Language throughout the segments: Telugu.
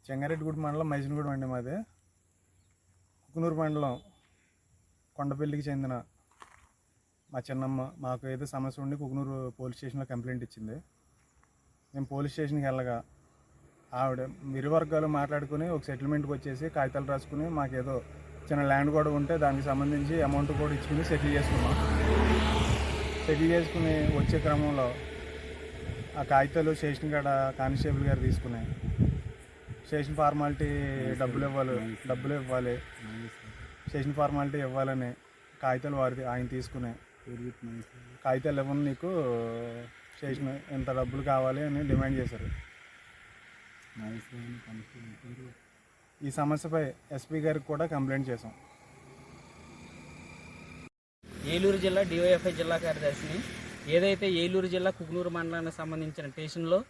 చెంగారెడ్డిగూడెం మండలం మైసనగూడెం అండి మాది. కుకునూరు మండలం కొండపల్లికి చెందిన మా చిన్నమ్మ మాకు ఏదో సమస్య ఉండి కుకునూరు పోలీస్ స్టేషన్లో కంప్లైంట్ ఇచ్చింది. మేము పోలీస్ స్టేషన్కి వెళ్ళగా ఆవిడ ఇరు వర్గాలు మాట్లాడుకుని ఒక సెటిల్మెంట్కి వచ్చేసి కాగితాలు రాసుకుని మాకేదో చిన్న ల్యాండ్ కూడా ఉంటే దానికి సంబంధించి అమౌంట్ కూడా ఇచ్చుకుని సెటిల్ చేసుకున్నాం. సెటిల్ చేసుకుని వచ్చే క్రమంలో ఆ కాగితాలు స్టేషన్ కాడ కానిస్టేబుల్ గారు తీసుకుని స్టేషన్ ఫార్మాలిటీ డబ్బులు ఇవ్వాలి స్టేషన్ ఫార్మాలిటీ ఇవ్వాలని కాగితాలు ఆయన తీసుకుని కాగితాలు ఇవ్వను నీకు స్టేషన్ ఎంత డబ్బులు కావాలి అని డిమాండ్ చేశారు. ఈ సమస్యపై ఎస్పీ గారికి కూడా కంప్లైంట్ చేశాం. ఏలూరు జిల్లా డివైఎఫ్ఐ జిల్లా కార్యదర్శిని. ఏదైతే ఏలూరు జిల్లా కుకునూరు మండలానికి సంబంధించిన స్టేషన్లో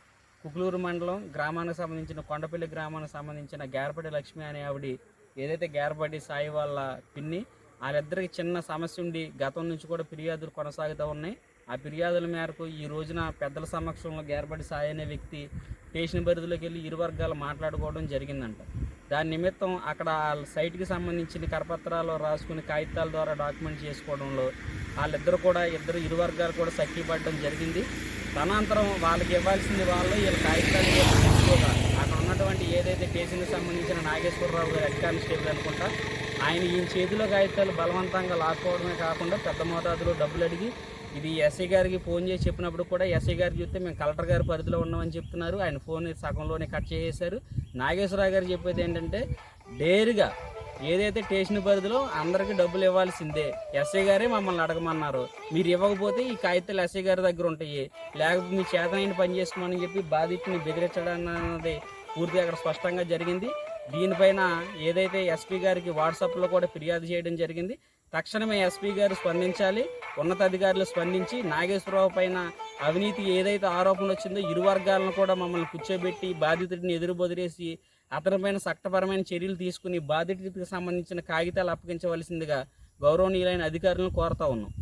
కుకునూరు మండలం గ్రామానికి సంబంధించిన కొండపల్లి గ్రామానికి సంబంధించిన గేరపడి లక్ష్మి అనే ఆవిడ ఏదైతే గేరపడి సాయి వాళ్ళ పిన్ని వాళ్ళిద్దరికి చిన్న సమస్య ఉండి గతం నుంచి కూడా ఫిర్యాదులు కొనసాగుతూ ఉన్నాయి. ఆ ఫిర్యాదుల మేరకు ఈ రోజున పెద్దల సమక్షంలో గేరపడి సాయి అనే వ్యక్తి స్టేషన్ పరిధిలోకి వెళ్ళి ఇరు వర్గాలు మాట్లాడుకోవడం జరిగిందంట. దాని నిమిత్తం అక్కడ సైట్కి సంబంధించిన కరపత్రాలు రాసుకుని కాగితాల ద్వారా డాక్యుమెంట్ చేసుకోవడంలో వాళ్ళిద్దరు కూడా ఇరు వర్గాలు కూడా సఖ్యపడడం జరిగింది. తనంతరం వాళ్ళకి ఇవ్వాల్సింది వాళ్ళు వీళ్ళ కాగితాలు తీసుకోగా అక్కడ ఉన్నటువంటి ఏదైతే కేసుకి సంబంధించిన నాగేశ్వరరావు గారు హెడ్ కానిస్టేబుల్ అనుకుంటా ఆయన ఈయన చేతిలో కాగితాలు బలవంతంగా లాక్కోవడమే కాకుండా పెద్ద మోతాదులో డబ్బులు అడిగి ఇది ఎస్ఐ గారికి ఫోన్ చేసి చెప్పినప్పుడు కూడా ఎస్ఐ గారికి చూస్తే మేము కలెక్టర్ గారి పరిధిలో ఉన్నామని చెప్తున్నారు. ఆయన ఫోన్ సగంలోనే కట్ చేసేశారు. నాగేశ్వరరావు గారు చెప్పేది ఏంటంటే డేరుగా ఏదైతే స్టేషన్ పరిధిలో అందరికీ డబ్బులు ఇవ్వాల్సిందే, ఎస్ఐ గారే మమ్మల్ని అడగమన్నారు, మీరు ఇవ్వకపోతే ఈ కాగితాలు ఎస్ఐ గారి దగ్గర ఉంటాయి, లేకపోతే మీ చేతనైన పని చేసుకోమని చెప్పి బాధితుని బెదిరించడం అన్నది పూర్తిగా అక్కడ స్పష్టంగా జరిగింది. దీనిపైన ఏదైతే ఎస్పీ గారికి వాట్సాప్లో కూడా ఫిర్యాదు చేయడం జరిగింది. తక్షణమే ఎస్పీ గారు స్పందించాలి, ఉన్నతాధికారులు స్పందించి నాగేశ్వరరావు పైన అవినీతి ఏదైతే ఆరోపణలు వచ్చిందో ఇరు వర్గాలను కూడా మమ్మల్ని కూర్చోబెట్టి బాధితుడిని ఎదురుబొదిరేసి అతనిపైన చట్టపరమైన చర్యలు తీసుకుని బాధితుడికి సంబంధించిన కాగితాలు అప్పగించవలసిందిగా గౌరవనీయులైన అధికారులను కోరుతా ఉన్నాం.